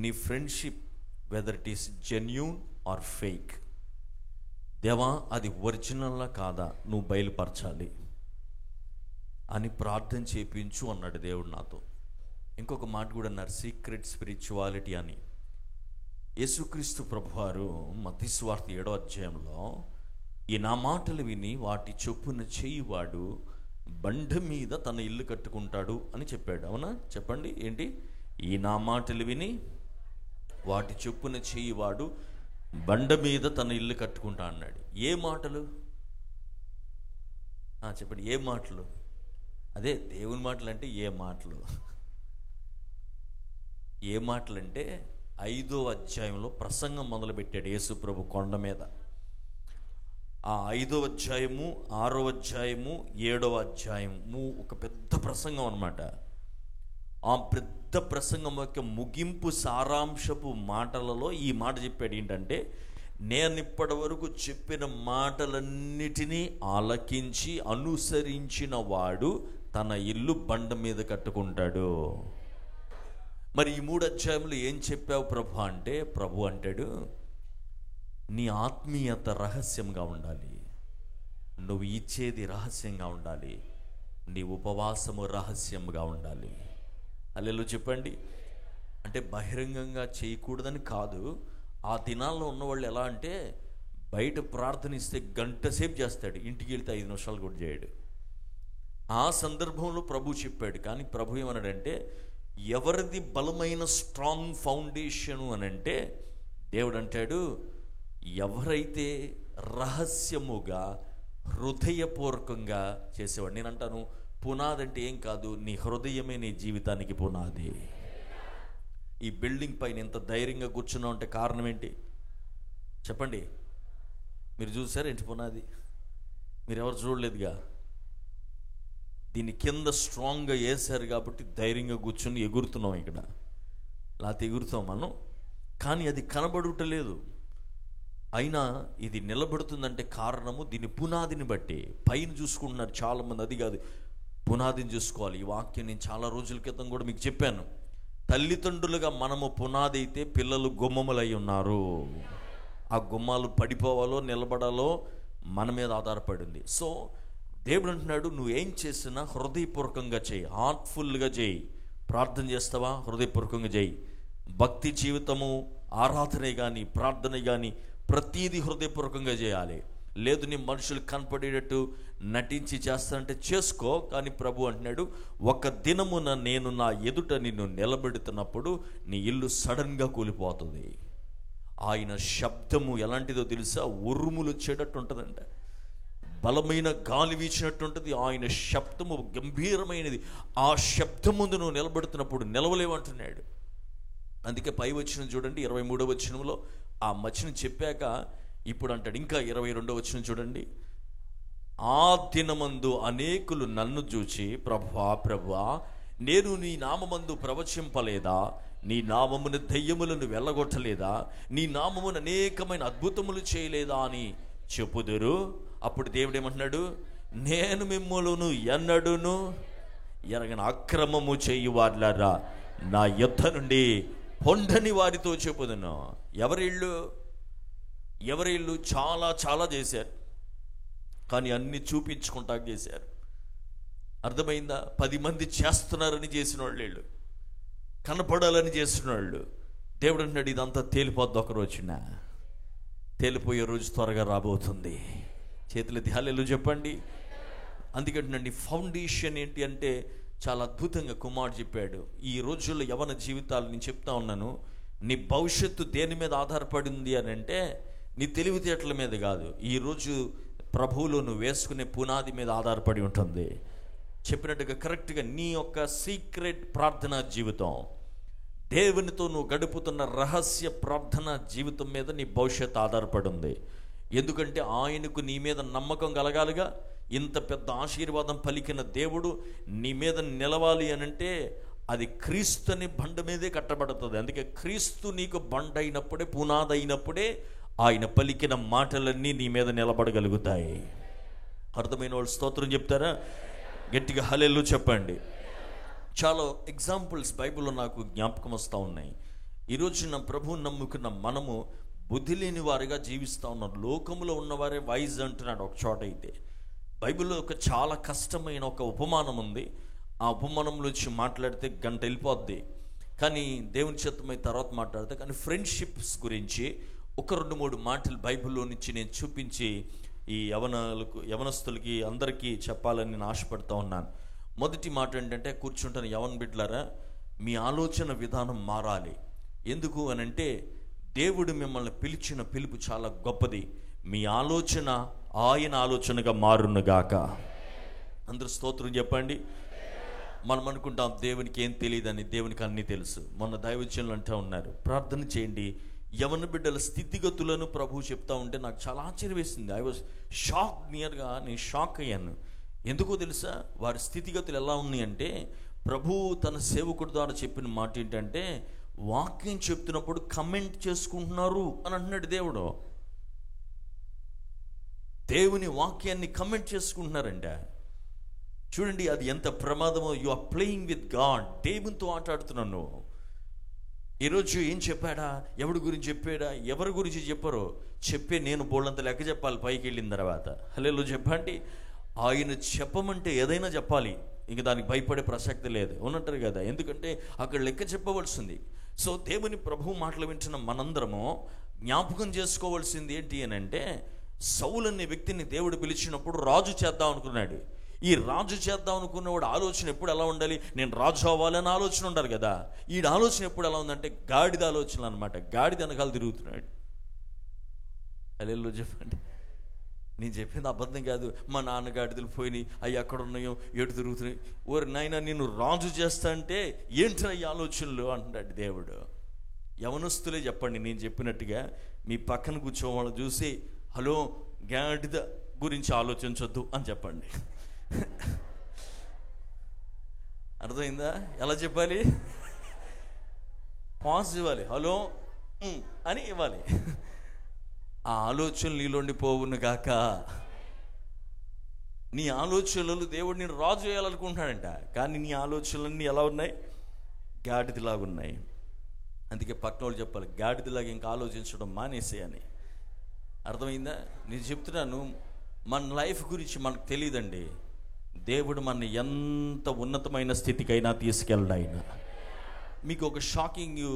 నీ friendship whether it is genuine or fake. దేవా అది ఒరిజినల్లా కాదా నువ్వు బయలుపరచాలి అని ప్రార్థన చేయించు అన్నాడు దేవుడు నాతో. ఇంకొక మాట కూడా అన్నారు, సీక్రెట్ స్పిరిచువాలిటీ అని. యేసుక్రీస్తు ప్రభువారు మత్తయి సువార్త 7వ అధ్యాయంలో ఈ నా మాటలు విని వాటి చొప్పున చేయువాడు బండ మీద తన ఇల్లు కట్టుకుంటాడు అని చెప్పాడు. అవునా? చెప్పండి ఏంటి? ఈ నా మాటలు విని వాటి చొప్పున చేయువాడు బండ మీద తన ఇల్లు కట్టుకుంటా అన్నాడు. ఏ మాటలు? చెప్పండి, ఏ మాటలు? అదే దేవుని మాటలు అంటే ఏ మాటలు? ఏ మాటలు అంటే 5వ అధ్యాయంలో ప్రసంగం మొదలుపెట్టాడు యేసు ప్రభు కొండ మీద. ఆ 5వ అధ్యాయము, 6వ అధ్యాయము, 7వ అధ్యాయము ఒక పెద్ద ప్రసంగం అన్నమాట. ఆ పెద్ద ప్రసంగం యొక్క ముగింపు సారాంశపు మాటలలో ఈ మాట చెప్పాడు. ఏంటంటే, నేను ఇప్పటి వరకు చెప్పిన మాటలన్నిటినీ ఆలకించి అనుసరించిన వాడు తన ఇల్లు బండ మీద కట్టుకుంటాడు. మరి ఈ 3 అధ్యాయములు ఏం చెప్పావు ప్రభు అంటే, ప్రభు అంటాడు, నీ ఆత్మీయత రహస్యంగా ఉండాలి, నువ్వు ఇచ్చేది రహస్యంగా ఉండాలి, నీ ఉపవాసము రహస్యంగా ఉండాలి. హల్లెలూయా చెప్పండి. అంటే బహిరంగంగా చేయకూడదని కాదు. ఆ దినాల్లో ఉన్నవాళ్ళు ఎలా అంటే, బయట ప్రార్థనిస్తే గంట సేపు చేస్తాడు, ఇంటికి వెళ్తే 5 నిమిషాలు కూడా చేయడు. ఆ సందర్భంలో ప్రభు చెప్పాడు. కానీ ప్రభు ఏమన్నాడంటే, ఎవరిది బలమైన స్ట్రాంగ్ ఫౌండేషను అని అంటే, దేవుడు అంటాడు, ఎవరైతే రహస్యముగా హృదయపూర్వకంగా చేసేవాడు. నేను అంటాను, పునాది అంటే ఏం కాదు, నీ హృదయమే నీ జీవితానికి పునాది. ఈ బిల్డింగ్ పైన ఎంత ధైర్యంగా కూర్చున్నావు అంటే కారణం ఏంటి చెప్పండి? మీరు చూసారు ఏంటి పునాది? మీరు ఎవరు చూడలేదుగా. దీని కింద స్ట్రాంగ్గా వేసారు కాబట్టి ధైర్యంగా కూర్చొని ఎగురుతున్నాం. ఇక్కడ లేకపోతే ఎగురుతాం మనం, కానీ అది కనబడుటలేదు. అయినా ఇది నిలబడుతుందంటే కారణము దీని పునాదిని బట్టి. పైన చూసుకుంటున్నారు చాలామంది, అది కాదు, పునాదిని చూసుకోవాలి. ఈ వాక్యం నేను చాలా రోజుల క్రితం కూడా మీకు చెప్పాను. తల్లిదండ్రులుగా మనము పునాది అయితే పిల్లలు గుమ్మములై ఉన్నారు. ఆ గుమ్మాలు పడిపోవాలో నిలబడాలో మన మీద ఆధారపడింది. సో దేవుడు అంటున్నాడు, నువ్వేం చేసినా హృదయపూర్వకంగా చేయి, హార్ట్ఫుల్గా చేయి. ప్రార్థన చేస్తావా? హృదయపూర్వకంగా చేయి. భక్తి జీవితము, ఆరాధనే కానీ ప్రార్థనే కానీ ప్రతీది హృదయపూర్వకంగా చేయాలి. లేదు నీ మనుషులు కనపడేటట్టు నటించి చేస్తానంటే చేసుకో. కానీ ప్రభు అంటున్నాడు, ఒక దినమున నేను నా ఎదుట నిన్ను నిలబెడుతున్నప్పుడు నీ ఇల్లు సడన్గా కూలిపోతుంది. ఆయన శబ్దము ఎలాంటిదో తెలుసా? ఉరుములు వచ్చేటట్టు ఉంటుందంట, బలమైన గాలి వీచినట్టు ఉంటుంది. ఆయన శబ్దము గంభీరమైనది. ఆ శబ్దం ముందు నువ్వు నిలబెడుతున్నప్పుడు నిలవలేమంటున్నాడు. అందుకే పై వచనం చూడండి, 23వ వచనంలో ఆ వచనం చెప్పాక ఇప్పుడు అంటాడు, ఇంకా 22వ వచనం చూడండి. ఆ దినమందు అనేకులు నన్ను చూచి, ప్రభువా ప్రభువా, నేను నీ నామమందు ప్రవచింపలేదా? నీ నామమున దయ్యములను వెళ్ళగొట్టలేదా? నీ నామమున అనేకమైన అద్భుతములు చేయలేదా అని చెప్పుదురు. అప్పుడు దేవుడు ఏమంటున్నాడు, నేను మిమ్ములను ఎన్నడూను ఎరగని అక్రమము చేయు వారులారా నా యుద్ధ నుండి పొండని వారితో చెప్పుదును. ఎవరిళ్ళు చాలా చాలా చేశారు, కానీ అన్ని చూపించుకుంటా చేశారు. అర్థమైందా? 10 మంది చేస్తున్నారని చేసిన వాళ్ళు, కనపడాలని చేసిన వాళ్ళు. దేవుడు అంటున్నాడు, ఇదంతా తేలిపోద్ది ఒక రోజున. తేలిపోయే రోజు త్వరగా రాబోతుంది. చేతులెత్తి హల్లెలూయా చెప్పండి. అందుకంటున్నాండి, ఫౌండేషన్ ఏంటి అంటే చాలా అద్భుతంగా కుమారుడు చెప్పాడు. ఈ రోజుల్లో యవన జీవితాలు నేను చెప్తా ఉన్నాను, నీ భవిష్యత్తు దేని మీద ఆధారపడి ఉంది అని అంటే నీ తెలివితేటల మీద కాదు. ఈరోజు ప్రభువులో నువ్వు వేసుకునే పునాది మీద ఆధారపడి ఉంటుంది. చెప్పినట్టుగా కరెక్ట్గా నీ యొక్క సీక్రెట్ ప్రార్థనా జీవితం, దేవునితో నువ్వు గడుపుతున్న రహస్య ప్రార్థనా జీవితం మీద నీ భవిష్యత్తు ఆధారపడి ఉంది. ఎందుకంటే ఆయనకు నీ మీద నమ్మకం కలగాలిగా. ఇంత పెద్ద ఆశీర్వాదం పలికిన దేవుడు నీ మీద నిలవాలి అనంటే అది క్రీస్తుని బండ మీదే కట్టబడుతుంది. అందుకే క్రీస్తు నీకు బండ అయినప్పుడే, పునాది అయినప్పుడే ఆయన పలికిన మాటలన్నీ నీ మీద నిలబడగలుగుతాయి. అర్థమైన వాళ్ళు స్తోత్రం చెప్తారా? గట్టిగా హల్లెలూయా చెప్పండి. చాలా ఎగ్జాంపుల్స్ బైబిల్లో నాకు జ్ఞాపకం వస్తూ ఉన్నాయి. ఈరోజు నా ప్రభువుని నమ్ముకున్న మనము బుద్ధి లేని వారిగా జీవిస్తూ ఉన్నారు. లోకంలో ఉన్నవారే వైజ్ అంటున్నాడు ఒక చోట. అయితే బైబిల్లో ఒక చాలా కష్టమైన ఒక ఉపమానం ఉంది. ఆ ఉపమానంలో వచ్చి మాట్లాడితే గంట వెళ్ళిపోద్ది, కానీ దేవుని చిత్తమై తర్వాత మాట్లాడితే. కానీ ఫ్రెండ్షిప్స్ గురించి ఒక 2-3 మాటలు బైబిల్లో నుంచి నేను చూపించి ఈ యవనస్తులకి అందరికీ చెప్పాలని నేను ఆశపడుతూ ఉన్నాను. మొదటి మాట ఏంటంటే, కూర్చుంటాను యవన బిడ్డలారా, మీ ఆలోచన విధానం మారాలి. ఎందుకు అని అంటే, దేవుడు మిమ్మల్ని పిలిచిన పిలుపు చాలా గొప్పది. మీ ఆలోచన ఆయన ఆలోచనగా మారునుగాక. అందరూ స్తోత్రం చెప్పండి. మనం అనుకుంటాం దేవునికి ఏం తెలియదని, దేవునికి అన్నీ తెలుసు. మొన్న దైవజనులు అంటూ ఉన్నారు, ప్రార్థన చేయండి. యవన బిడ్డల స్థితిగతులను ప్రభువు చెప్తా ఉంటే నాకు చాలా ఆశ్చర్యం వేసింది. ఐ వాజ్ షాక్, నియర్గా నేను షాక్ అయ్యాను. ఎందుకో తెలుసా, వారి స్థితిగతులు ఎలా ఉన్నాయంటే, ప్రభువు తన సేవకుడి ద్వారా చెప్పిన మాట ఏంటంటే, వాక్యం చెప్తున్నప్పుడు కమెంట్ చేసుకుంటున్నారు అని అంటున్నాడు దేవుడు. దేవుని వాక్యాన్ని కమెంట్ చేసుకుంటున్నారంట. చూడండి అది ఎంత ప్రమాదమో. You are playing with God. దేవునితో ఆటాడుతున్నాను నువ్వు. ఈరోజు ఏం చెప్పాడా, ఎవడి గురించి చెప్పాడా, ఎవరి గురించి చెప్పారో చెప్పే నేను బోళ్ళంత లెక్క చెప్పాలి పైకి వెళ్ళిన తర్వాత. హల్లెలూయా చెప్పండి. ఆయన చెప్పమంటే ఏదైనా చెప్పాలి, ఇంక దానికి భయపడే ప్రసక్తి లేదు. ఉన్నట్టు కదా, ఎందుకంటే అక్కడ లెక్క చెప్పవలసింది. సో దేవుని ప్రభు మాటలు వింటున్న మనందరము జ్ఞాపకం చేసుకోవాల్సింది ఏంటి అని అంటే, సౌలు అనే వ్యక్తిని దేవుడు పిలిచినప్పుడు రాజు చేద్దాం అనుకున్నాడు. ఈ రాజు చేద్దాం అనుకున్నవాడు ఆలోచన ఎప్పుడు ఎలా ఉండాలి, నేను రాజు అవ్వాలని ఆలోచన ఉండాలి కదా. ఈ ఆలోచన ఎప్పుడు ఎలా ఉందంటే గాడిద ఆలోచన అనమాట. గాడిద వెనకాల తిరుగుతున్నాడు. హల్లెలూయా చెప్పండి. నేను చెప్పింది అబద్ధం కాదు. మా నాన్న గాడిదలు పోయినాయి, అవి ఎక్కడ ఉన్నాయో, ఎటు తిరుగుతున్నాయి. ఓరి నాయన నిన్ను రాజు చేస్తా అంటే ఏంటి ఈ ఆలోచనలు అంటున్నాడు దేవుడు. యవనస్తులే చెప్పండి, నేను చెప్పినట్టుగా మీ పక్కన కూర్చోవాళ్ళు చూసి, హలో గాడిద గురించి ఆలోచించొద్దు అని చెప్పండి. అర్థమైందా? ఎలా చెప్పాలి? పాజ్ ఇవ్వాలి, హలో అని ఇవ్వాలి. ఆ ఆలోచనలు నీలోండి పోవును గాక. నీ ఆలోచనలు దేవుడు నేను రాజు చేయాలనుకుంటున్నాడంట, కానీ నీ ఆలోచనలన్నీ ఎలా ఉన్నాయి? గాడిదలాగా ఉన్నాయి. అందుకే పక్కన వాళ్ళు చెప్పాలి, గాడిదలాగా ఇంకా ఆలోచించడం మానేసే అని. అర్థమైందా? నేను చెప్తున్నాను, మన లైఫ్ గురించి మనకు తెలియదండి. దేవుడు మన ఎంత ఉన్నతమైన స్థితికైనా తీసుకెళ్ళడు ఆయన. మీకు ఒక షాకింగ్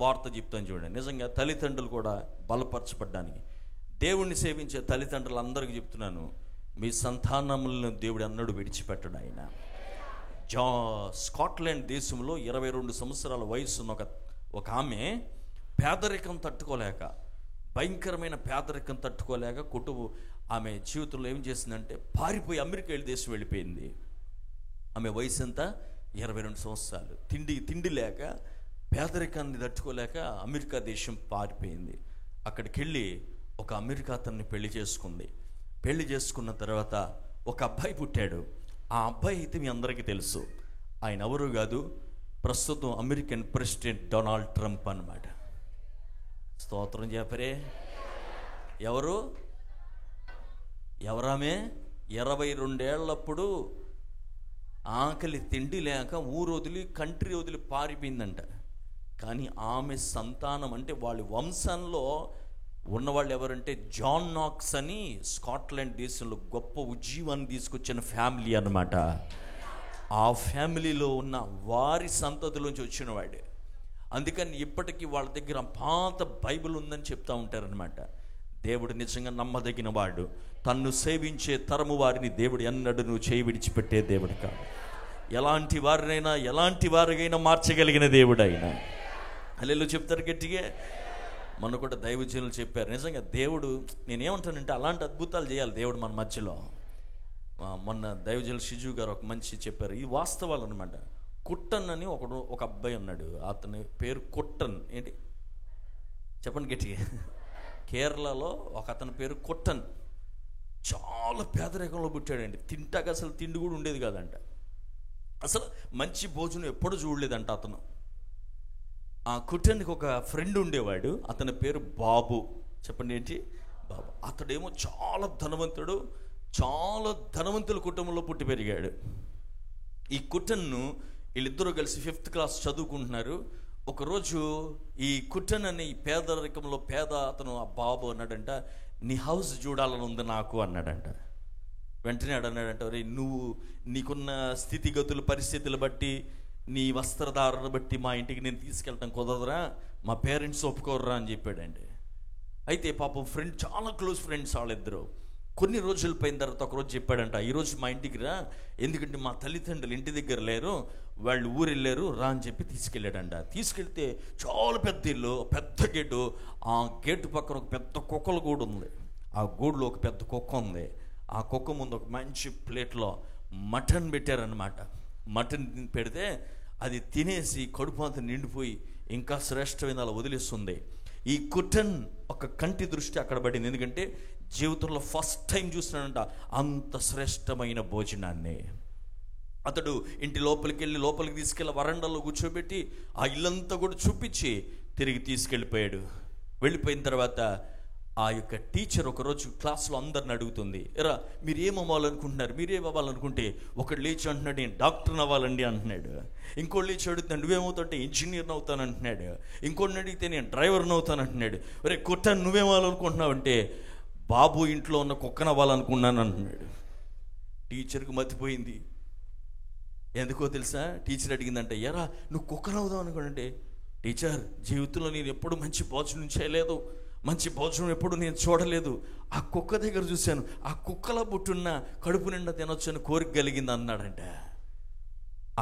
వార్త చెప్తాను చూడండి. నిజంగా తల్లిదండ్రులు కూడా బలపరచబడ్డానికి, దేవుణ్ణి సేవించే తల్లిదండ్రులు అందరికీ చెప్తున్నాను, మీ సంతానములను దేవుడు అన్నడు విడిచిపెట్టడు ఆయన. స్కాట్లాండ్ దేశంలో 22 సంవత్సరాల వయసున్న ఒక ఆమె పేదరికం తట్టుకోలేక, భయంకరమైన పేదరికం తట్టుకోలేక ఆమె జీవితంలో ఏం చేసిందంటే పారిపోయి అమెరికా దేశం వెళ్ళిపోయింది. ఆమె వయసు ఎంత? 22 సంవత్సరాలు. తిండి లేక, పేదరికాన్ని తట్టుకోలేక అమెరికా దేశం పారిపోయింది. అక్కడికి వెళ్ళి ఒక అమెరికా అతన్ని పెళ్లి చేసుకుంది. పెళ్లి చేసుకున్న తర్వాత ఒక అబ్బాయి పుట్టాడు. ఆ అబ్బాయి అయితే మీ అందరికీ తెలుసు. ఆయన ఎవరు కాదు, ప్రస్తుతం అమెరికన్ ప్రెసిడెంట్ డొనాల్డ్ ట్రంప్ అన్నమాట. స్తోత్రం చెప్పరే. ఎవరామె? 22 ఏళ్ళప్పుడు ఆకలి తిండి లేక ఊరు వదిలి, కంట్రీ వదిలి పారిపోయిందంట. కానీ ఆమె సంతానం అంటే వాళ్ళ వంశంలో ఉన్నవాళ్ళు ఎవరంటే జాన్ నాక్స్ అని స్కాట్లాండ్ దేశంలో గొప్ప ఉజ్జీవాన్ని తీసుకొచ్చిన ఫ్యామిలీ అన్నమాట. ఆ ఫ్యామిలీలో ఉన్న వారి సంతతిలోంచి వచ్చిన వాడే. అందుకని ఇప్పటికీ వాళ్ళ దగ్గర పాత బైబిల్ ఉందని చెప్తా ఉంటారనమాట. దేవుడు నిజంగా నమ్మదగిన వాడు. తన్ను సేవించే తరము వారిని దేవుడు ఎన్నడూ నువ్వు చేయి విడిచిపెట్టే దేవుడు కాదు. ఎలాంటి వారికైనా మార్చగలిగిన దేవుడు ఆయన. హల్లెలూయా చెప్తారు గట్టిగా. మొన్న కూడా దైవజనులు చెప్పారు, నిజంగా దేవుడు, నేనేమంటానంటే అలాంటి అద్భుతాలు చేయాలి దేవుడు మన మధ్యలో. మొన్న దైవజనులు షిజు గారు ఒక మంచి చెప్పారు, ఈ వాస్తవాలు అనమాట. కుట్టన్ అని ఒక అబ్బాయి ఉన్నాడు, అతని పేరు కుట్టన్. ఏంటి చెప్పండి గట్టిగా. కేరళలో ఒక అతని పేరు కుట్టన్. చాలా పేదరికంలో పుట్టాడండి. తింటాక అసలు తిండి కూడా ఉండేది కాదంట. అసలు మంచి భోజనం ఎప్పుడు చూడలేదంట అతను. ఆ కుట్టన్కి ఒక ఫ్రెండ్ ఉండేవాడు, అతని పేరు బాబు. చెప్పండి ఏంటి? బాబు. అతడేమో చాలా ధనవంతుల కుటుంబంలో పుట్టి పెరిగాడు. ఈ కుట్టన్ను వీళ్ళిద్దరూ కలిసి 5th క్లాస్ చదువుకుంటున్నారు. ఒకరోజు ఈ కుట్టన్ అనే ఈ పేదరికంలో పేద అతను ఆ బాబు అన్నాడంట, నీ హౌస్ చూడాలని ఉంది నాకు అన్నాడంట. వెంటనే అన్నాడంట, రే నువ్వు నీకున్న స్థితిగతుల పరిస్థితులు బట్టి నీ వస్త్రధారణ బట్టి మా ఇంటికి నేను తీసుకెళ్ళటం కుదరదురా, మా పేరెంట్స్ ఒప్పుకోర్రా అని చెప్పాడండి. అయితే పాపం ఫ్రెండ్, చాలా క్లోజ్ ఫ్రెండ్స్ వాళ్ళిద్దరు. కొన్ని రోజులు పోయిన తర్వాత ఒకరోజు చెప్పాడంట, ఈరోజు మా ఇంటికి రా, ఎందుకంటే మా తల్లిదండ్రులు ఇంటి దగ్గర లేరు, వాళ్ళు ఊరు వెళ్ళారు రా అని చెప్పి తీసుకెళ్ళాడంట. తీసుకెళ్తే చాలా పెద్ద ఇల్లు, పెద్ద గేటు. ఆ గేటు పక్కన ఒక పెద్ద కుక్కల గూడు ఉంది. ఆ గూడులో ఒక పెద్ద కుక్క ఉంది. ఆ కుక్క ముందు ఒక మంచి ప్లేట్లో మటన్ పెట్టారనమాట. మటన్ పెడితే అది తినేసి కడుపు అంతా నిండిపోయి ఇంకా శ్రేష్టమైన అలా వదిలేస్తుంది. ఈ కుట్టన్ ఒక కంటి దృష్టి అక్కడ పడింది, ఎందుకంటే జీవితంలో ఫస్ట్ టైం చూస్తున్నాడంట అంత శ్రేష్టమైన భోజనాన్ని. అతడు ఇంటి లోపలికి తీసుకెళ్ళి వరండాలో కూర్చోబెట్టి ఆ ఇల్లంతా కూడా చూపించి తిరిగి తీసుకెళ్ళిపోయాడు. వెళ్ళిపోయిన తర్వాత ఆ యొక్క టీచర్ ఒకరోజు క్లాస్లో అందరిని అడుగుతుంది, ఎరా మీరు ఏమవ్వాలనుకుంటున్నారు, మీరేం అవ్వాలనుకుంటే ఒకడు లేచి అంటున్నాడు, నేను డాక్టర్ని అవ్వాలండి అంటున్నాడు. ఇంకోటి లేచి అడుగుతున్నాడు, నువ్వేమవుతాంటే ఇంజనీర్ని అవుతాను అంటున్నాడు. ఇంకోటిని అడిగితే నేను డ్రైవర్ని అవుతాను అంటున్నాడు. ఒరే కుట్టన్ నువ్వేమవ్వాలనుకుంటున్నావు అంటే, బాబు ఇంట్లో ఉన్న కుక్కను అవ్వాలనుకున్నాను అంటున్నాడు. టీచర్కి మతిపోయింది. ఎందుకో తెలుసా, టీచర్ అడిగిందంటే, ఎరా నువ్వు కుక్కను అవుదాం అనుకోండి. టీచర్, జీవితంలో నేను ఎప్పుడు మంచి భోజనం చేయలేదు, మంచి భోజనం ఎప్పుడు నేను చూడలేదు. ఆ కుక్క దగ్గర చూశాను, ఆ కుక్కల పుట్టున్న కడుపు నిండా తినొచ్చని కోరిక కలిగింది అన్నాడంట.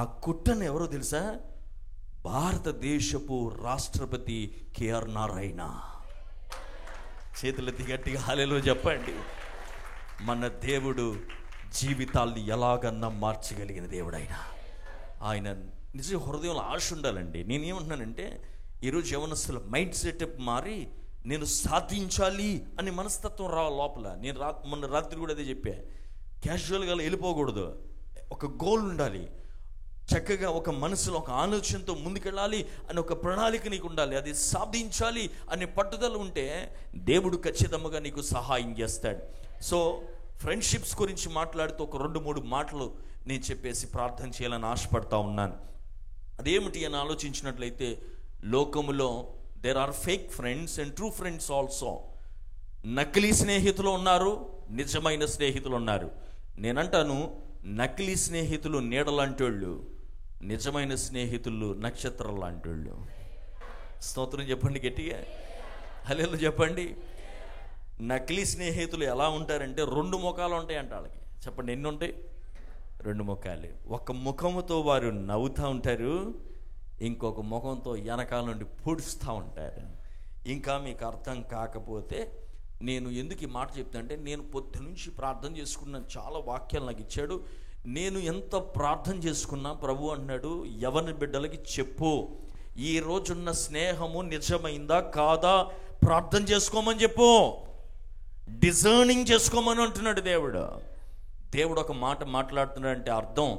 ఆ కుట్టను ఎవరో తెలుసా, భారతదేశపు రాష్ట్రపతి కేఆర్ నారాయణ. చేతులెత్తి గట్టిగా హల్లెలూయా చెప్పండి. మన దేవుడు జీవితాల్ని ఎలాగన్నా మార్చగలిగిన దేవుడు ఆయన నిజ హృదయంలో ఆశ ఉండాలండి. నేనేమంటున్నానంటే, ఈరోజు యవనస్తుల మైండ్ సెటప్ మారి నేను సాధించాలి అనే మనస్తత్వం లోపల. నేను మొన్న రాత్రి కూడా అదే చెప్పా, క్యాజువల్గా వెళ్ళిపోకూడదు, ఒక గోల్ ఉండాలి. చక్కగా ఒక మనసులో ఒక ఆలోచనతో ముందుకెళ్ళాలి అని ఒక ప్రణాళిక నీకు ఉండాలి. అది సాధించాలి అనే పట్టుదల ఉంటే దేవుడు ఖచ్చితంగా నీకు సహాయం చేస్తాడు. సో ఫ్రెండ్షిప్స్ గురించి మాట్లాడుతూ ఒక 2-3 మాటలు నేను చెప్పేసి ప్రార్థన చేయాలని ఆశపడతా ఉన్నాను. అదేమిటి అని ఆలోచించినట్లయితే, లోకములో there are fake friends and true friends also. నకిలీ స్నేహితులు ఉన్నారు, నిజమైన స్నేహితులు ఉన్నారు. నేనంటాను, నకిలీ స్నేహితులు నీడలాంటి వాళ్ళు, నిజమైన స్నేహితులు నక్షత్రం లాంటి వాళ్ళు. స్తోత్రం చెప్పండి గట్టిగా, హల్లెలూయా చెప్పండి. నకిలీ స్నేహితులు ఎలా ఉంటారంటే 2 ముఖాలు ఉంటాయంట వాళ్ళకి. చెప్పండి ఎన్ని ఉంటాయి? 2 ముఖాలు. ఒక ముఖముతో వారు నవ్వుతూ ఉంటారు, ఇంకొక ముఖంతో వెనకాల నుండి పొడుస్తూ ఉంటారు. ఇంకా మీకు అర్థం కాకపోతే నేను ఎందుకు ఈ మాట చెప్తా అంటే, నేను పొద్దు నుంచి ప్రార్థన చేసుకున్న చాలా వాక్యాలు నాకు ఇచ్చాడు. నేను ఎంత ప్రార్థన చేసుకున్నా ప్రభు అంటున్నాడు, యవన బిడ్డలకి చెప్పు, ఈ రోజున్న స్నేహము నిజమైందా కాదా ప్రార్థన చేసుకోమని చెప్పు, డిజర్నింగ్ చేసుకోమని అంటున్నాడు దేవుడు. దేవుడు ఒక మాట మాట్లాడుతున్నాడంటే అర్థం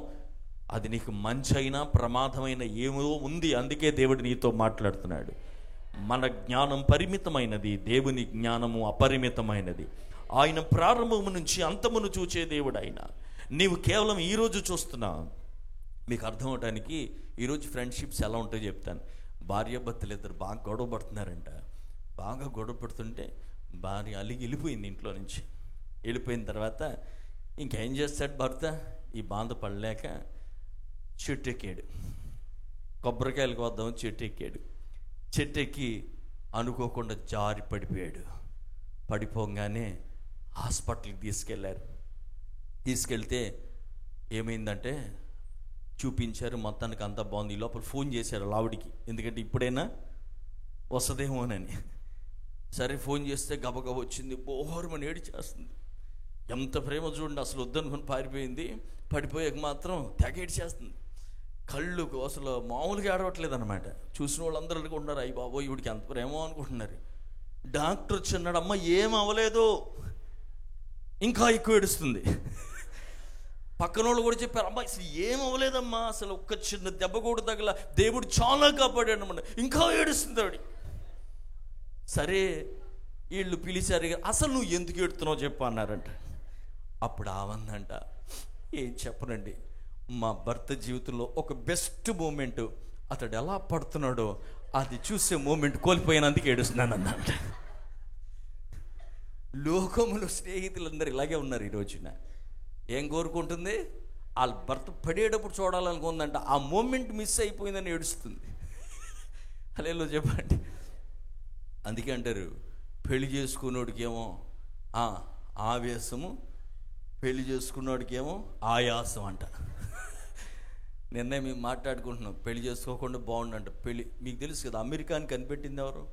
అది నీకు మంచి అయినా ప్రమాదమైన ఏమో ఉంది, అందుకే దేవుడు నీతో మాట్లాడుతున్నాడు. మన జ్ఞానం పరిమితమైనది, దేవుని జ్ఞానము అపరిమితమైనది. ఆయన ప్రారంభము నుంచి అంతమును చూచే దేవుడు ఆయన. నీవు కేవలం ఈరోజు చూస్తున్నా. మీకు అర్థం అవడానికి ఈరోజు ఫ్రెండ్షిప్స్ ఎలా ఉంటాయో చెప్తాను. భార్యాభర్తలు ఇద్దరు బాగా గొడవ పడుతున్నారంట. బాగా గొడవ పడుతుంటే భార్య అలిగి వెళ్ళిపోయింది ఇంట్లో నుంచి. వెళ్ళిపోయిన తర్వాత ఇంకేం చేస్తాడు భర్త, ఈ బాధ పడలేక చెట్టు ఎక్కాడు. కొబ్బరికాయలకు వద్దాం చెట్టు ఎక్కాడు. చెట్టు ఎక్కి అనుకోకుండా జారి పడిపోయాడు. పడిపోగానే హాస్పిటల్కి తీసుకెళ్ళారు. తీసుకెళ్తే ఏమైందంటే చూపించారు, మొత్తానికి అంతా బాగుంది. ఈ లోపల ఫోన్ చేశారు లావిడికి, ఎందుకంటే ఇప్పుడైనా వస్తుందేమోనని. సరే ఫోన్ చేస్తే గబగబ వచ్చింది, బోహరమని ఏడిచేస్తుంది. ఎంత ప్రేమ చూడండి, అసలు వద్దనుకుని పారిపోయింది. పడిపోయాక మాత్రం తెగ ఏడిచేస్తుంది. కళ్ళు అసలు మామూలుగా ఆడవట్లేదు అనమాట. చూసిన వాళ్ళందరూ అనుకుంటున్నారు, అయ్యి బాబోయ్ ఈవిడికి ఎంత ప్రేమో అనుకుంటున్నారు. డాక్టర్ వచ్చిన్నాడు, అమ్మ ఏం అవ్వలేదు, ఇంకా ఎక్కువ ఏడుస్తుంది. పక్కన వాళ్ళు కూడా చెప్పారు, అమ్మ అసలు ఏం అవ్వలేదమ్మా, అసలు ఒక్క చిన్న దెబ్బ కూడా తగల, దేవుడు చాలా కాపాడాడు అన్నమాట, ఇంకా ఏడుస్తుంది ఆవిడ. సరే వీళ్ళు పిలిచారు, అసలు నువ్వు ఎందుకు ఏడుతున్నావు చెప్పు అన్నారంట. అప్పుడు ఆవందంట, ఏం చెప్పనండి, మా భర్త జీవితంలో ఒక బెస్ట్ మూమెంట్ అతడు ఎలా పడుతున్నాడో అది చూసే మూమెంట్ కోల్పోయినందుకు ఏడుస్తున్నాను అన్నమాట. లోకములో స్నేహితులందరూ ఇలాగే ఉన్నారు ఈ రోజున. ఏం కోరుకుంటుంది? వాళ్ళ భర్త పడేటప్పుడు చూడాలనుకుందంట, ఆ మూమెంట్ మిస్ అయిపోయిందని ఏడుస్తుంది. హల్లెలూయా చెప్పండి. అందుకే అంటారు, పెళ్లి చేసుకున్నోడికేమో ఆవేశము, పెళ్లి చేసుకున్నోడికేమో ఆయాసం అంట. నిన్నే మేము మాట్లాడుకుంటున్నాం, పెళ్లి చేసుకోకుండా బాగుండంట. పెళ్లి మీకు తెలుసు కదా, అమెరికాని కనిపెట్టింది ఎవరు?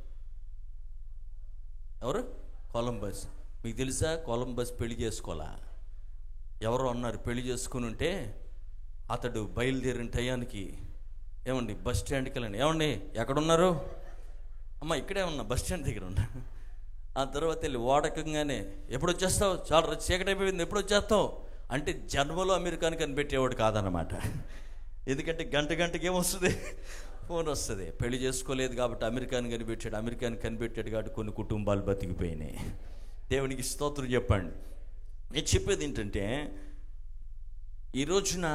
కొలంబస్. మీకు తెలుసా కొలంబస్ పెళ్లి చేసుకోవాలా? ఎవరో అన్నారు పెళ్లి చేసుకుని ఉంటే అతడు బయలుదేరిన టయానికి, ఏమండి బస్ స్టాండ్కి వెళ్ళండి, ఏమండి ఎక్కడున్నారు? అమ్మ ఇక్కడే ఉన్నా, బస్ స్టాండ్ దగ్గర ఉన్నా. ఆ తర్వాత వెళ్ళి ఓడకంగానే ఎప్పుడు వచ్చేస్తావు, చాలా చీకటి అయిపోయింది, ఎప్పుడు వచ్చేస్తావు అంటే జన్మలో అమెరికాని కనిపెట్టేవాడు కాదన్నమాట. ఎందుకంటే గంటకి ఏమొస్తుంది? ఫోన్ వస్తుంది. పెళ్లి చేసుకోలేదు కాబట్టి అమెరికాని కనిపెట్టాడు, అమెరికాని కనిపెట్టాడు కాబట్టి కొన్ని కుటుంబాలు బతికిపోయినాయి. దేవునికి స్తోత్రం చెప్పండి. నేను చెప్పేది ఏంటంటే, ఈ రోజున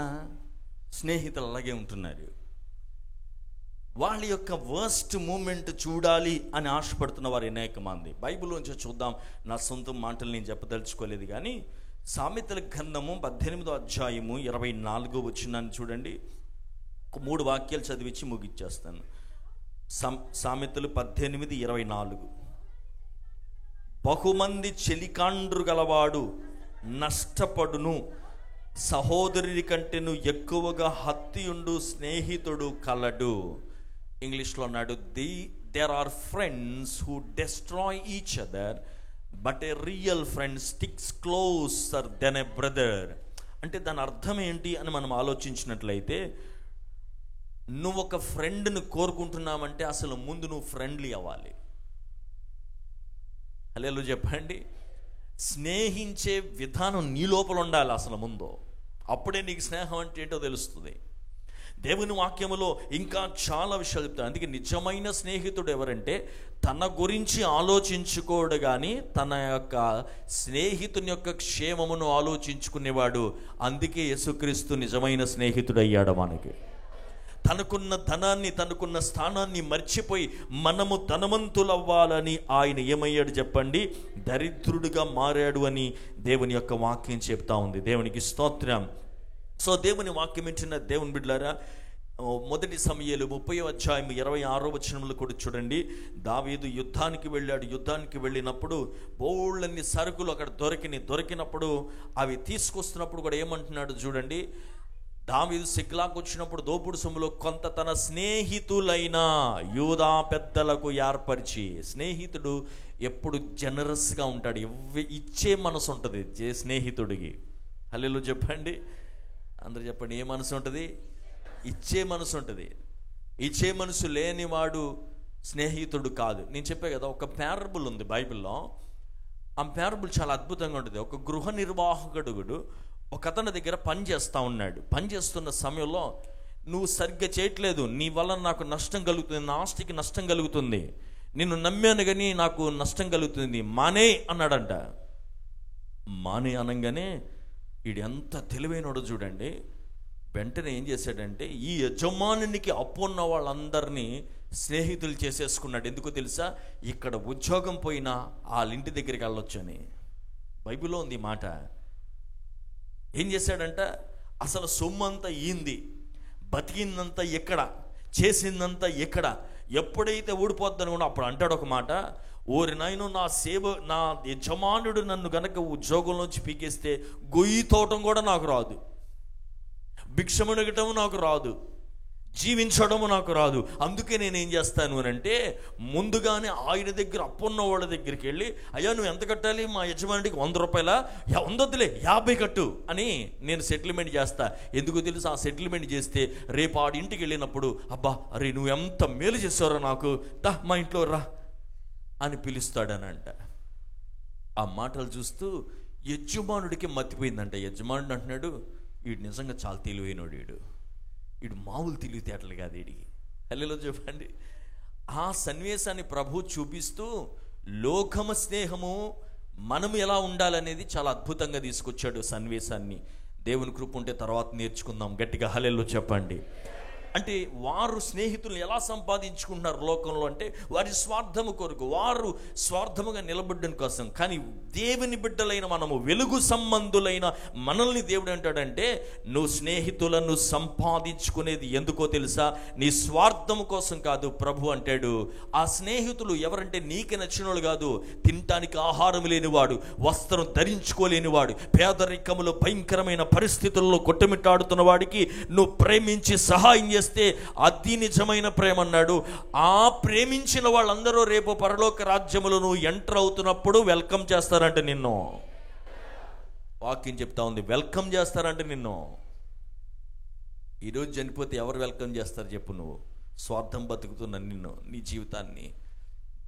స్నేహితులు అలాగే ఉంటున్నారు. వాళ్ళ యొక్క వర్స్ట్ మూమెంట్ చూడాలి అని ఆశపడుతున్న వారు అనేక మంది. బైబిల్లోంచి చూద్దాం, నా సొంత మాటలు నేను చెప్పదలుచుకోలేదు కానీ, సామెతల గ్రంథము 18వ అధ్యాయము 24వ వచనాన్ని చూడండి. 3 వాక్యాలు చదివించి ముగిచ్చేస్తాను. సామెతలు 18:24. బహుమంది చెలికాండ్రు గలవాడు నష్టపడును, సహోదరుని కంటేను ఎక్కువగా హత్తియుండు స్నేహితుడు కలడు. ఇంగ్లీష్లో అన్నాడు, there are friends who destroy each other but a real friend sticks closer than a brother. అంటే దాని అర్థం ఏంటి అని మనం ఆలోచించినట్లయితే, నువ్వు ఒక ఫ్రెండ్ని కోరుకుంటున్నామంటే అసలు ముందు నువ్వు ఫ్రెండ్లీ అవ్వాలి. హల్లెలూయా చెప్పండి. స్నేహించే విధానం నీ లోపల ఉండాలి అసలు ముందు. అప్పుడే నీకు స్నేహం అంటే ఏంటో తెలుస్తుంది. దేవుని వాక్యములో ఇంకా చాలా విషయాలు చెప్తాను. అందుకే నిజమైన స్నేహితుడు ఎవరంటే, తన గురించి ఆలోచించుకోడు కానీ తన యొక్క స్నేహితుని యొక్క క్షేమమును ఆలోచించుకునేవాడు. అందుకే యేసుక్రీస్తు నిజమైన స్నేహితుడు అయ్యాడు మనకి. తనకున్న ధనాన్ని, తనకున్న స్థానాన్ని మర్చిపోయి మనము ధనవంతులవ్వాలని ఆయన ఏమయ్యాడు చెప్పండి? దరిద్రుడిగా మారాడు అని దేవుని యొక్క వాక్యం చెప్తా ఉంది. దేవునికి స్తోత్రం. సో దేవుని వాక్యం వింటున్న దేవుని బిడ్డలారా, 1 సమూయేలు 30వ అధ్యాయం 26వ వచనంలో కూడా చూడండి. దావీదు యుద్ధానికి వెళ్ళాడు. యుద్ధానికి వెళ్ళినప్పుడు బోళ్ళన్ని సరుకులు అక్కడ దొరికినప్పుడు అవి తీసుకొస్తున్నప్పుడు కూడా ఏమంటున్నాడు చూడండి. దావీదు సిక్లాకు వచ్చినప్పుడు దోపుడు సొమ్ములో కొంత తన స్నేహితులైన యూదా పెద్దలకు ఏర్పరిచి. స్నేహితుడు ఎప్పుడు జనరస్గా ఉంటాడు, ఇచ్చే మనసు ఉంటుంది స్నేహితుడికి. హల్లెలూయా చెప్పండి, అందరూ చెప్పండి. ఏ మనసు ఉంటుంది? ఇచ్చే మనసు ఉంటుంది. ఇచ్చే మనసు లేనివాడు స్నేహితుడు కాదు. నేను చెప్పే కదా, ఒక ప్యారబుల్ ఉంది బైబిల్లో. ఆ ప్యారబుల్ చాలా అద్భుతంగా ఉంటుంది. ఒక గృహ నిర్వాహకుడు ఒక అతని దగ్గర పని చేస్తూ ఉన్నాడు. పని చేస్తున్న సమయంలో, నువ్వు సరిగ్గా చేయట్లేదు, నీ వల్ల నాకు నష్టం కలుగుతుంది, నా ఆస్తికి నష్టం కలుగుతుంది, నిన్ను నమ్మాను కానీ నాకు నష్టం కలుగుతుంది, మానే అన్నాడంట. మానే అనగానే వీడు ఎంత తెలివైనడో చూడండి. వెంటనే ఏం చేశాడంటే, ఈ యజమానునికి అప్పు ఉన్న వాళ్ళందరినీ స్నేహితులు చేసేసుకున్నాడు. ఎందుకో తెలుసా? ఇక్కడ ఉద్యోగం పోయినా వాళ్ళ ఇంటి దగ్గరికి వెళ్ళొచ్చు అని. బైబిల్లో ఉంది ఈ మాట. ఏం చేశాడంట, అసలు సొమ్ము అంతా ఈంది, బతికిందంతా ఎక్కడ, చేసిందంతా ఎక్కడ, ఎప్పుడైతే ఊడిపోద్దని కూడా అప్పుడు అంటాడు ఒక మాట, ఓరి నాయను, నా యజమానుడు నన్ను గనక ఉద్యోగంలోంచి పీకేస్తే గొయ్యి తోటం కూడా నాకు రాదు, భిక్షమడగటం నాకు రాదు, జీవించడము నాకు రాదు. అందుకే నేనేం చేస్తాను అని అంటే, ముందుగానే ఆయన దగ్గర అప్పున్న వాళ్ళ దగ్గరికి వెళ్ళి, అయ్యా నువ్వు ఎంత కట్టాలి మా యజమానికి? 100 రూపాయలా? 100 వద్దులే, 50 కట్టు అని నేను సెటిల్మెంట్ చేస్తా. ఎందుకు తెలుసు? ఆ సెటిల్మెంట్ చేస్తే రేపు ఆడి ఇంటికి వెళ్ళినప్పుడు, అబ్బా అరే నువ్వు ఎంత మేలు చేసావురా నాకు, దా మా ఇంట్లో రా అని పిలుస్తాడనంట. ఆ మాటలు చూస్తూ యజమానుడికి మతిపోయిందంట. యజమానుడు అంటున్నాడు, వీడు నిజంగా చాలా తెలివైనడు, వీడు మామూలు తెలివితేటలు కాదు వీడికి. హల్లెలూయా చెప్పండి. ఆ సన్నివేశాన్ని ప్రభు చూపిస్తూ లోకమ స్నేహము మనం ఎలా ఉండాలనేది చాలా అద్భుతంగా తీసుకొచ్చాడు సన్నివేశాన్ని. దేవుని కృప ఉంటే తర్వాత నేర్చుకుందాం. గట్టిగా హల్లెలూయా చెప్పండి. అంటే వారు స్నేహితులను ఎలా సంపాదించుకుంటున్నారు లోకంలో అంటే వారి స్వార్థము కొరకు, వారు స్వార్థముగా నిలబడ్డం కోసం. కానీ దేవుని బిడ్డలైన మనము, వెలుగు సంబంధులైన మనల్ని దేవుడు అంటాడంటే, నువ్వు స్నేహితులను సంపాదించుకునేది ఎందుకో తెలుసా? నీ స్వార్థము కోసం కాదు. ప్రభు అంటాడు, ఆ స్నేహితులు ఎవరంటే నీకు నచ్చిన వాళ్ళు కాదు. తినటానికి ఆహారం లేనివాడు, వస్త్రం ధరించుకోలేనివాడు, పేదరికములో భయంకరమైన పరిస్థితుల్లో కొట్టమిట్టాడుతున్న వాడికి నువ్వు ప్రేమించి సహాయం చేస్తే అది నిజమైన ప్రేమ అన్నాడు. ఆ ప్రేమించిన వాళ్ళందరూ రేపు పరలోక రాజ్యములో నువ్వు ఎంటర్ అవుతున్నప్పుడు వెల్కమ్ చేస్తారంటే నిన్ను. వాక్యం చెప్తా ఉంది, వెల్కమ్ చేస్తారంటే నిన్ను. ఈరోజు చనిపోతే ఎవరు వెల్కమ్ చేస్తారు చెప్పు? నువ్వు స్వార్థం బతుకుతున్న నిన్ను, నీ జీవితాన్ని.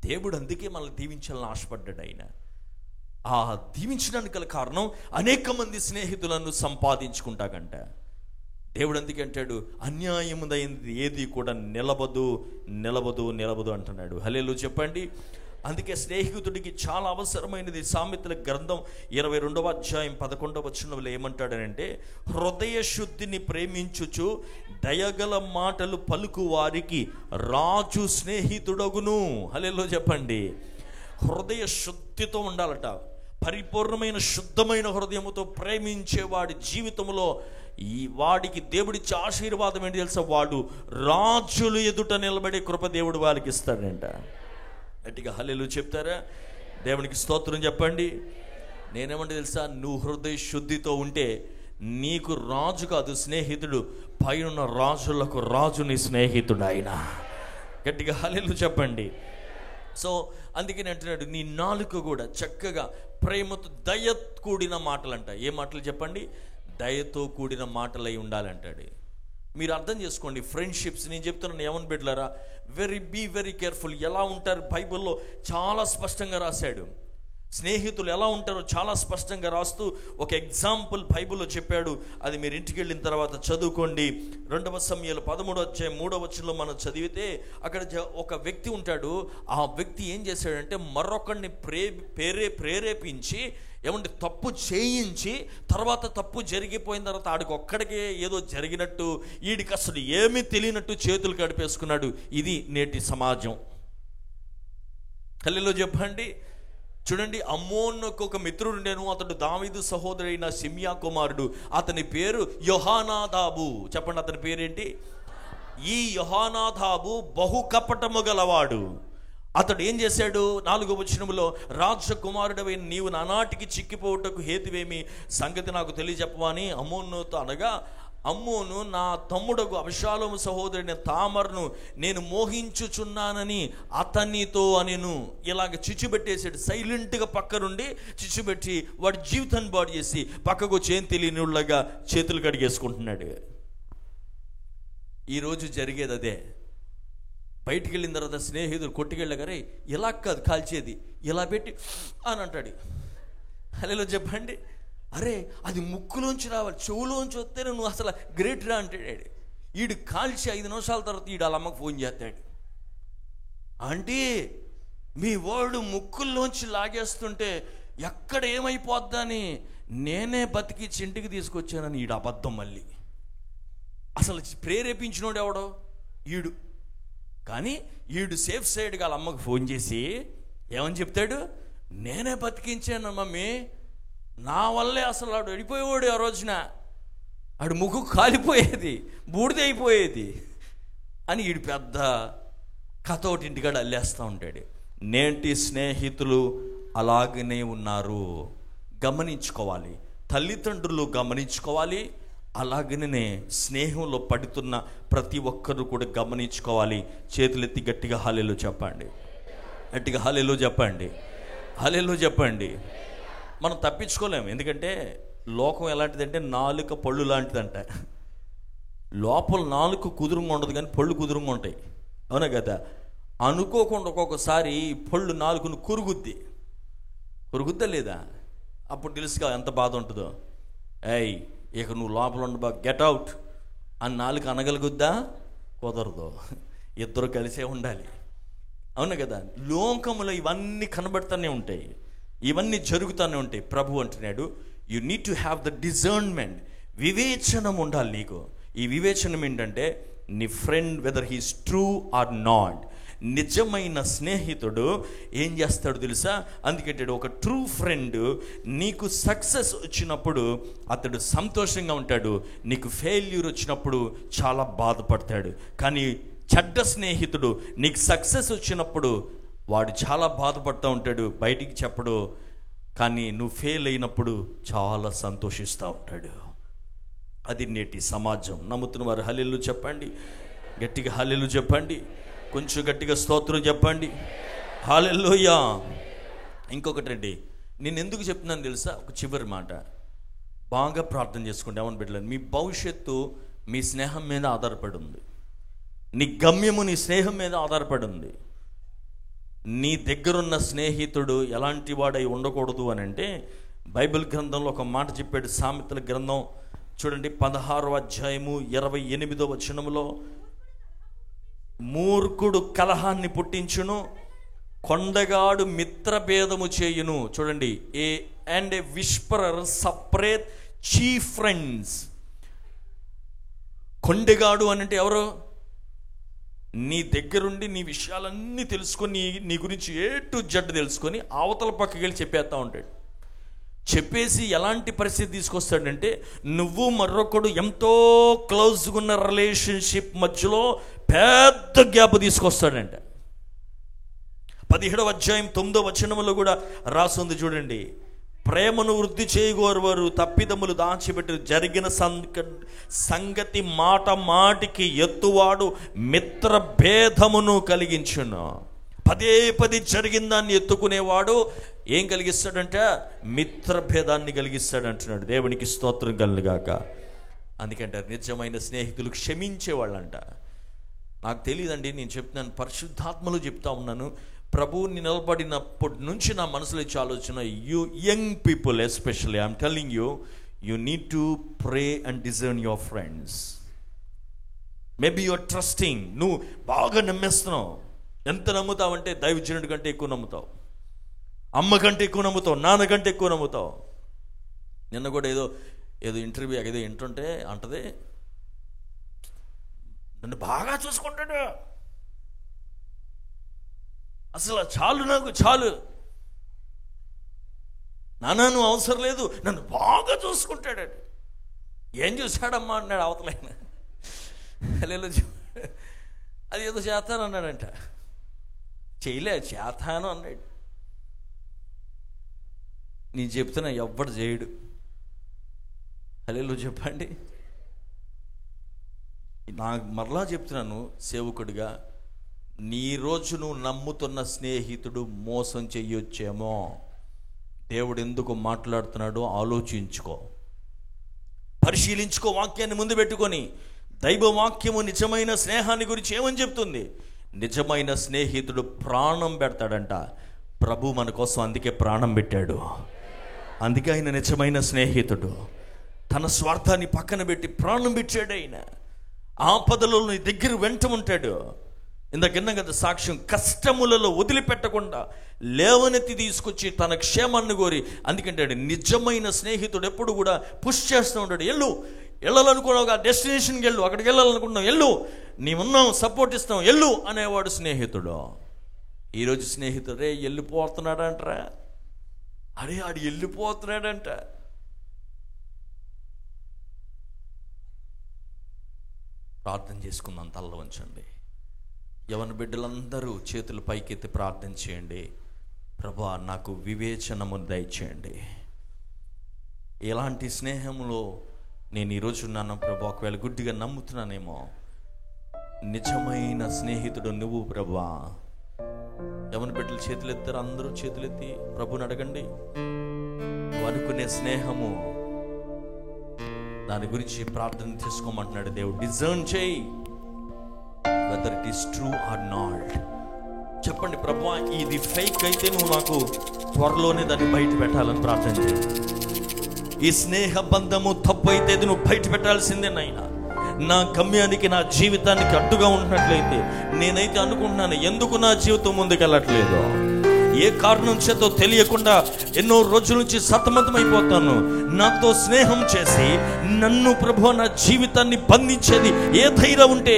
దేవుడు అందుకే మనల్ని దీవించాలని ఆశపడ్డాడు. ఆయన ఆ దీవించడానికి గల కారణం అనేక మంది స్నేహితులను సంపాదించుకుంటాకంట. దేవుడు అందుకే అంటాడు, అన్యాయముదైనది ఏది కూడా నిలబదు నిలబదు నిలబదు అంటున్నాడు. హల్లెలూయా చెప్పండి. అందుకే స్నేహితుడికి చాలా అవసరమైనది. సామెతల గ్రంథం 22వ అధ్యాయం 11వ వచనంలో ఏమంటాడనంటే, హృదయ శుద్ధిని ప్రేమించుచు దయగల మాటలు పలుకు వారికి రాజు స్నేహితుడగును. హల్లెలూయా చెప్పండి. హృదయ శుద్ధితో ఉండాలట. పరిపూర్ణమైన శుద్ధమైన హృదయముతో ప్రేమించేవాడి జీవితంలో ఈ వాడికి దేవుడిచ్చే ఆశీర్వాదం ఏంటి తెలుసా? వాడు రాజులు ఎదుట నిలబడే కృప దేవుడు వాళ్ళకి ఇస్తాడంట. గట్టిగా హల్లెలూయా చెప్తారా? దేవునికి స్తోత్రం చెప్పండి. నేనేమంటే తెలుసా, నువ్వు హృదయ శుద్ధితో ఉంటే నీకు రాజు కాదు స్నేహితుడు, పైన రాజులకు రాజు నీ స్నేహితుడు ఆయన. గట్టిగా హల్లెలూయా చెప్పండి. సో అందుకని అంటున్నాడు, నీ నాలుక కూడా చక్కగా ప్రేమతో దయ కూడిన మాటలంట. ఏ మాటలు చెప్పండి? దయతో కూడిన మాటలై ఉండాలంటాడు. మీరు అర్థం చేసుకోండి ఫ్రెండ్షిప్స్. నేను చెప్తున్నాను ఏమని బిడ్డలారా, బీ వెరీ కేర్ఫుల్. ఎలా ఉంటారు బైబిల్లో చాలా స్పష్టంగా రాశాడు. స్నేహితులు ఎలా ఉంటారో చాలా స్పష్టంగా రాస్తూ ఒక ఎగ్జాంపుల్ బైబిల్లో చెప్పాడు. అది మీరు ఇంటికి వెళ్ళిన తర్వాత చదువుకోండి. 2వ సమూయేలు 13వ అధ్యాయం 3వ వచనంలో మనం చదివితే అక్కడ ఒక వ్యక్తి ఉంటాడు. ఆ వ్యక్తి ఏం చేశాడంటే మరొకరిని ప్రేరేపించి ఏమంటే తప్పు చేయించి, తర్వాత తప్పు జరిగిపోయిన తర్వాత ఆడికి ఒక్కడికే ఏదో జరిగినట్టు, వీడికి అసలు ఏమీ తెలియనట్టు చేతులు కడిపేసుకున్నాడు. ఇది నేటి సమాజం. హల్లెలూయా చెప్పండి. చూడండి, అమ్మోనుకు ఒక మిత్రుడు ఉండేను. అతడు దావీదు సహోదరుడైన షిమ్యా కుమారుడు. అతని పేరు యోహానాదాబు. చెప్పండి, అతని పేరేంటి? ఈ యోహానాదాబు బహు కపటము గలవాడు. అతడు ఏం చేశాడు? 4వ వచనములో, రాజకుమారుడవైన నీవు నానాటికి చిక్కిపోవుటకు హేతువేమి, సంగతి నాకు తెలియజెప్పవా అని అమ్మోనుతో అనగా, అమ్మోను నా తమ్ముడకు అబషాలోము సహోదరుని తామర్ను నేను మోహించుచున్నానని అతనితో అనెను. ఇలాగ చిచ్చుబెట్టేసాడు. సైలెంట్గా పక్క నుండి చిచ్చుబెట్టి వాడి జీవితాన్ని బాడు చేసి పక్కకు చేయం తెలియనిలాగా చేతులు కడిగేసుకుంటున్నాడు. ఈరోజు జరిగేది అదే. బయటికి వెళ్ళిన తర్వాత స్నేహితుడు కొట్టుకెళ్ళగారే, ఇలా కాదు కాల్చేది, ఇలా పెట్టి అని అంటాడు. హల్లెలూయా చెప్పండి. అరే అది ముక్కులోంచి రావాలి, చెవులోంచి వస్తేనే నువ్వు అసలు గ్రేట్ రా అంటాడు. వీడు కాల్చి 5 నిమిషాల తర్వాత వీడు వాళ్ళ అమ్మకు ఫోన్ చేస్తాడు. అంటే మీ వాడు ముక్కుల్లోంచి లాగేస్తుంటే ఎక్కడ ఏమైపోద్దని నేనే బతికి ఇంటికి తీసుకొచ్చానని వీడు అబద్ధం. మళ్ళీ అసలు ప్రేరేపించినోడు ఎవడో? ఈడు. కానీ ఈడు సేఫ్ సైడ్గా వాళ్ళ అమ్మకు ఫోన్ చేసి ఏమని చెప్తాడు? నేనే బతికించాను మమ్మీ, నా వల్లే అసలు ఆడు వెళ్ళిపోయేవాడు. ఆ రోజున ఆడు ముక్కు కాలిపోయేది, బూడిదైపోయేది అని ఈడు పెద్ద కథ ఒకటి ఇంటికాడ అల్లేస్తూ ఉంటాడు. నేటి స్నేహితులు అలాగనే ఉన్నారు. గమనించుకోవాలి, తల్లిదండ్రులు గమనించుకోవాలి. అలాగనే స్నేహంలో పడుతున్న ప్రతి ఒక్కరు కూడా గమనించుకోవాలి. చేతులెత్తి గట్టిగా హల్లెలూయా చెప్పండి. గట్టిగా హల్లెలూయా చెప్పండి. హల్లెలూయా చెప్పండి. మనం తప్పించుకోలేము. ఎందుకంటే లోకం ఎలాంటిదంటే నాలుక పళ్ళు లాంటిదంట. లోపల నాలుక కుదురుగా ఉండదు కానీ పళ్ళు కుదురుగా ఉంటాయి. అవునా కదా? అనుకోకుండా ఒక్కొక్కసారి పళ్ళు నాలుకను కొరుగుద్దా లేదా? అప్పుడు తెలుసుగా ఎంత బాధ ఉంటుందో. ఏయ్ ఇక నువ్వు లోపల ఉండబా, గెట్ అవుట్ అని నాలుక అనగలుగుద్దా? కుదరదు. ఇద్దరు కలిసే ఉండాలి. అవును కదా? లోకములో ఇవన్నీ కనబడుతూనే ఉంటాయి, ఇవన్నీ జరుగుతూనే ఉంటాయి. ప్రభు అంటున్నాడు, you need to have the discernment. వివేచనం ఉండాలి నీకు. ఈ వివేచనం ఏంటంటే నీ friend whether he's true or not. నిజమైన స్నేహితుడు ఏం చేస్తాడు తెలుసా? అందుకంటే ఒక ట్రూ ఫ్రెండ్ నీకు సక్సెస్ వచ్చినప్పుడు అతడు సంతోషంగా ఉంటాడు, నీకు ఫెయిల్యూర్ వచ్చినప్పుడు చాలా బాధపడతాడు. కానీ చెడ్డ స్నేహితుడు నీకు సక్సెస్ వచ్చినప్పుడు వాడు చాలా బాధపడుతూ ఉంటాడు, బయటికి చెప్పడు, కానీ నువ్వు ఫెయిల్ అయినప్పుడు చాలా సంతోషిస్తూ ఉంటాడు. అది నేటి సమాజం. నమ్ముతున్న వారు హల్లెలూయా చెప్పండి, గట్టిగా హల్లెలూయా చెప్పండి, కొంచెం గట్టిగా స్తోత్రం చెప్పండి, హల్లెలూయా. ఇంకొకటి అండి, నేను ఎందుకు చెప్తున్నాను తెలుసా? ఒక చివరి మాట, బాగా ప్రార్థన చేసుకోండి. ఏమని పెట్టలేదు, మీ భవిష్యత్తు మీ స్నేహం మీద ఆధారపడి ఉంది, నీ గమ్యము నీ స్నేహం మీద ఆధారపడి ఉంది. నీ దగ్గరున్న స్నేహితుడు ఎలాంటి వాడై ఉండకూడదు అని అంటే బైబిల్ గ్రంథంలో ఒక మాట చెప్పాడు. సామెతల గ్రంథం చూడండి 16వ అధ్యాయము 28వ వచనములో, మూర్ఖుడు కలహాన్ని పుట్టించును, కొండగాడు మిత్రభేదము చేయును. చూడండి, ఏ విస్పరర్ సపరేట్ చీఫ్ ఫ్రెండ్స్. కొండగాడు అని అంటే ఎవరు? నీ దగ్గరుండి నీ విషయాలన్నీ తెలుసుకొని నీ గురించి ఏ టు జడ్ తెలుసుకొని అవతల పక్కకి వెళ్ళి చెప్పేస్తూ ఉంటాడు. చెప్పేసి ఎలాంటి పరిస్థితి తీసుకొస్తాడంటే, నువ్వు మరొకడు ఎంతో క్లోజ్గా ఉన్న రిలేషన్షిప్ మధ్యలో పెద్ద గ్యాప్ తీసుకొస్తాడంట. 17వ అధ్యాయం 9వ వచనములో కూడా రాసుంది చూడండి, ప్రేమను వృద్ధి చేయగోరువారు తప్పిదములు దాచిపెట్టి జరిగిన సంగతి మాట మాటికి ఎత్తువాడు మిత్ర భేదమును కలిగించును. పదే జరిగిన దాన్ని ఎత్తుకునేవాడు ఏం కలిగిస్తాడంట? మిత్ర భేదాన్ని కలిగిస్తాడు అంటున్నాడు. దేవునికి స్తోత్రం కలుగుగాక. అందుకంటే నిజమైన స్నేహితులు క్షమించేవాళ్ళంట. నాకు తెలియదండి, నేను చెప్తున్నాను, పరిశుద్ధాత్మలు చెప్తా ఉన్నాను. ప్రభువుని నిలబడినప్పటి నుంచి నా మనసులో ఇచ్చే ఆలోచన, you young people especially, I'm telling you, you need to pray and discern your friends. Maybe your trusting, నువ్వు బాగా నమ్మేస్తున్నావు. ఎంత నమ్ముతావంటే దైవజనుడి కంటే ఎక్కువ నమ్ముతావు, అమ్మ కంటే ఎక్కువ నమ్ముతావు, నాన్న కంటే ఎక్కువ నమ్ముతావు. నిన్న కూడా ఏదో ఇంటర్వ్యూ ఏదో వింటుంటే అంటది, నన్ను బాగా చూసుకుంటాడు, అసలు చాలు, నాకు చాలు, నాన్న నువ్వు అవసరం లేదు, నన్ను బాగా చూసుకుంటాడు. ఏం చూశాడమ్మా అన్నాడు అవతలైన. అది ఏదో చేస్తాను అన్నాడంట, చేయలే, చేస్తాను అన్నాడు. నేను చెప్తున్నా, ఎవ్వడు చేయడు. హల్లెలూయా చెప్పండి. నాకు మరలా చెప్తున్నాను, సేవకుడిగా, నీ రోజు నువ్వు నమ్ముతున్న స్నేహితుడు మోసం చెయ్యొచ్చేమో. దేవుడు ఎందుకు మాట్లాడుతున్నాడో ఆలోచించుకో, పరిశీలించుకో. వాక్యాన్ని ముందు పెట్టుకొని, దైవ వాక్యము నిజమైన స్నేహాన్ని గురించి ఏమని చెప్తుంది? నిజమైన స్నేహితుడు ప్రాణం పెడతాడంట. ప్రభు మన కోసం అందుకే ప్రాణం పెట్టాడు. అందుకే ఆయన నిజమైన స్నేహితుడు. తన స్వార్థాన్ని పక్కన పెట్టి ప్రాణం పెట్టాడు. ఆయన ఆపదలలో నీ దగ్గర వెంట ఉంటాడు. ఇందాకన్నా కదా సాక్ష్యం, కష్టములలో వదిలిపెట్టకుండా లేవనెత్తి తీసుకొచ్చి తన క్షేమాన్ని కోరి. అందుకంటాడు, నిజమైన స్నేహితుడు ఎప్పుడు కూడా పుష్ చేస్తూ ఉంటాడు. వెళ్ళాలనుకున్నావు, డెస్టినేషన్కి వెళ్ళు, అక్కడికి వెళ్ళాలనుకుంటున్నావు, వెళ్ళు, నీవున్నావు, సపోర్ట్ ఇస్తాం, వెళ్ళు అనేవాడు స్నేహితుడు. ఈరోజు స్నేహితుడే వెళ్ళిపోతున్నాడంటరా, అరే ఆడు వెళ్ళిపోతున్నాడంట. ప్రార్థన చేసుకుందాం, తల్ల వంచండి. యవన బిడ్డలందరూ చేతులు పైకెత్తి ప్రార్థన చేయండి. ప్రభువా, నాకు వివేచనము దయచేయండి. ఎలాంటి స్నేహంలో నేను ఈరోజు ఉన్నాను ప్రభు? ఒకవేళ గుడ్డిగా నమ్ముతున్నానేమో. నిజమైన స్నేహితుడు నువ్వు ప్రభువా. యవన బిడ్డలు చేతులెత్తారు, అందరూ చేతులెత్తి ప్రభుని అడగండి. నువ్వు అనుకునే స్నేహము, దాని గురించి ప్రార్థన చేసుకోమంటున్నాడు దేవుడు. డిజర్న్ చేయి, weather it is true or not. చెప్పండి, ప్రభువా ఇది ఫేక్ అయితే నువ్వు నాకు త్వరలోనే దాన్ని బయట పెట్టాలని ప్రార్థన చేయి. ఈ స్నేహ బంధము తప్పు అయితే నువ్వు బయట పెట్టాల్సిందే నాయనా. నా గమ్యానికి, నా జీవితానికి అడ్డుగా ఉంటున్నట్లయితే, నేనైతే అనుకుంటున్నాను ఎందుకు నా జీవితం ముందుకెళ్ళట్లేదు, ఏ కారణం చేతో తెలియకుండా ఎన్నో రోజుల నుంచి సతమతమైపోతాను. నాతో స్నేహం చేసి నన్ను ప్రభు నా జీవితాన్ని బంధించేది ఏ ధైర్యం ఉంటే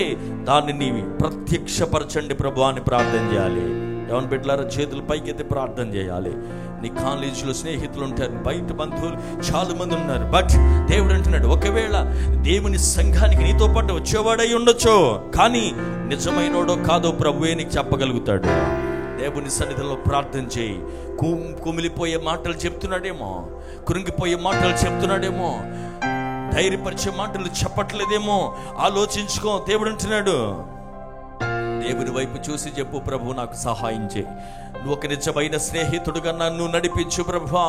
దానిని ప్రత్యక్షపరచండి ప్రభు అని ప్రార్థన చేయాలి. ఎవరి బిడ్డలారా చేతులు పైకెత్తి ప్రార్థన చేయాలి. నీ కాలేజీలో స్నేహితులు ఉంటారు, బయట బంధువులు చాలా మంది ఉన్నారు. బట్ దేవుడు అంటున్నాడు, ఒకవేళ దేవుని సంఘానికి నీతో పాటు వచ్చేవాడై ఉండొచ్చు, కానీ నిజమైనోడో కాదో ప్రభువే నీకు చెప్పగలుగుతాడు. దేవుని సన్నిధిలో ప్రార్థన చేయి. కుమిలిపోయే మాటలు చెప్తున్నాడేమో, కృంగిపోయే మాటలు చెప్తున్నాడేమో, ధైర్యపరిచే మాటలు చెప్పట్లేదేమో ఆలోచించుకో. దేవుడు అంటున్నాడు, దేవుని వైపు చూసి చెప్పు, ప్రభు నాకు సహాయం చేయి, నువ్వు ఒక నిజమైన స్నేహితుడుగా నన్ను నడిపించు ప్రభువా.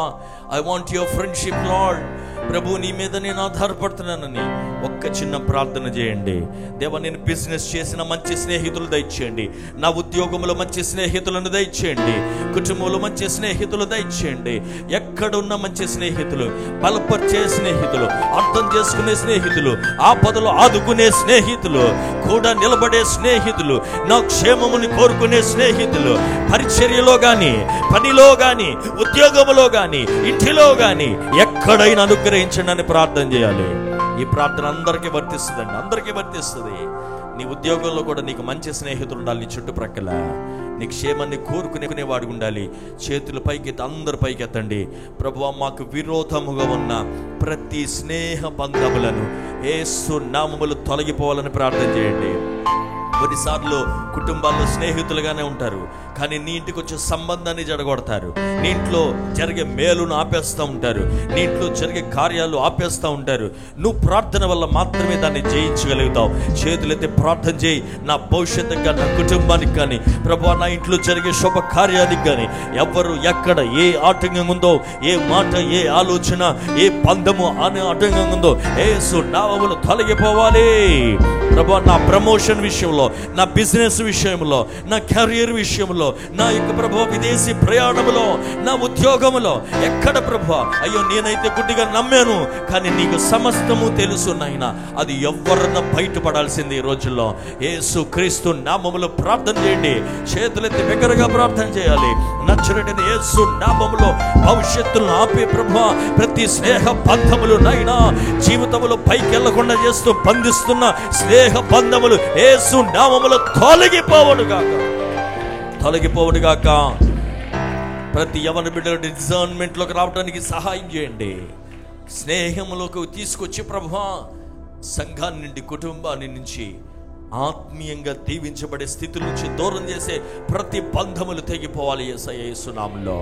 I want your friendship Lord. ప్రభు నీ మీద నేను ఆధారపడుతున్నానని ఒక్క చిన్న ప్రార్థన చేయండి. దేవా, నేను బిజినెస్ చేసిన మంచి స్నేహితులు దయచేయండి, నా ఉద్యోగంలో మంచి స్నేహితులను దయచేయండి, కుటుంబంలో మంచి స్నేహితులు దయచేయండి. ఎక్కడున్న మంచి స్నేహితులు, బలపరిచే స్నేహితులు, అర్థం చేసుకునే స్నేహితులు, ఆపదలో ఆదుకునే స్నేహితులు, కూడా నిలబడే స్నేహితులు, నా క్షేమముని కోరుకునే స్నేహితులు, పరిచర్యలో గాని, పనిలో గాని, ఉద్యోగంలో గాని, ఇంటిలో గాని ఎక్కడైనా అనుగ్రహించండి అని ప్రార్థన చేయాలి. ఈ ప్రార్థన అందరికీ వర్తిస్తుందండి, అందరికీ వర్తిస్తుంది. నీ ఉద్యోగంలో కూడా నీకు మంచి స్నేహితులు ఉండాలి, నీ చుట్టుప్రక్కల నీ క్షేమాన్ని కోరుకునేవాడు ఉండాలి. చేతులు పైకెత్తి, అందరు పైకెత్తండి. ప్రభువా, మాకు విరోధముగా ఉన్న ప్రతి స్నేహ బంధములను యేసు నామములు తొలగిపోవాలని ప్రార్థన చేయండి. కొన్నిసార్లు కుటుంబాల్లో స్నేహితులుగానే ఉంటారు, కానీ నీ ఇంటికి వచ్చే సంబంధాన్ని జడగొడతారు, నీ ఇంట్లో జరిగే మేలును ఆపేస్తూ ఉంటారు, నీ ఇంట్లో జరిగే కార్యాలు ఆపేస్తూ ఉంటారు. నువ్వు ప్రార్థన వల్ల మాత్రమే దాన్ని జయించగలుగుతావు. చేతులైతే ప్రార్థన చేయి. నా భవిష్యత్తుకి కానీ, నా కుటుంబానికి కానీ, ప్రభువా నా ఇంట్లో జరిగే శుభ కార్యానికి కానీ ఎవరు ఎక్కడ ఏ ఆటంకం ఉందో, ఏ మాట, ఏ ఆలోచన, ఏ బంధము అనే ఆటంకం ఉందో యేసు నామములో తొలగిపోవాలి. ప్రభువా, నా ప్రమోషన్ విషయంలో, నా బిజినెస్ విషయంలో, నా కెరీర్ విషయంలో, నా యొక్క ప్రభువా విదేశీ ప్రయాణంలో, నా ఉద్యోగంలో ఎక్కడ ప్రభువా అయ్యో నేనైతే గుడ్డిగా నమ్మాను, కానీ నీకు సమస్తము తెలుసు నాయనా, అది ఎవరన్నా బయటపడాల్సింది ఈ రోజుల్లో. యేసు క్రీస్తు నామములో ప్రార్థన చేయండి. చేతులెత్తి బిగ్గరగా ప్రార్థన చేయాలి. నచ్చరడైన యేసు నామములో భవిష్యత్తును ఆపే ప్రభువా ప్రతి స్నేహ బంధములు నాయనా జీవితంలో పైకి వెళ్లకుండా చేస్తూ బంధిస్తున్న స్నేహ బంధములు యేసు నామములో తొలగిపోవుడుగాక. ప్రతి యవన బిడ్డల డిజర్న్మెంట్లోకి రావడానికి సహాయం చేయండి. స్నేహంలోకి తీసుకొచ్చి ప్రభువా సంఘాన్ని నుండి, కుటుంబాన్ని నుంచి ఆత్మీయంగా దీవించబడే స్థితి నుంచి దూరం చేసే ప్రతి బంధములు తెగిపోవాలి యేసయ్య యేసు నామములో.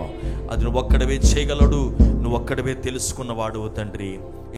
అది నువ్వు ఒక్కడవే చేయగలడు, నువ్వు ఒక్కడవే తెలుసుకున్నవాడు తండ్రి.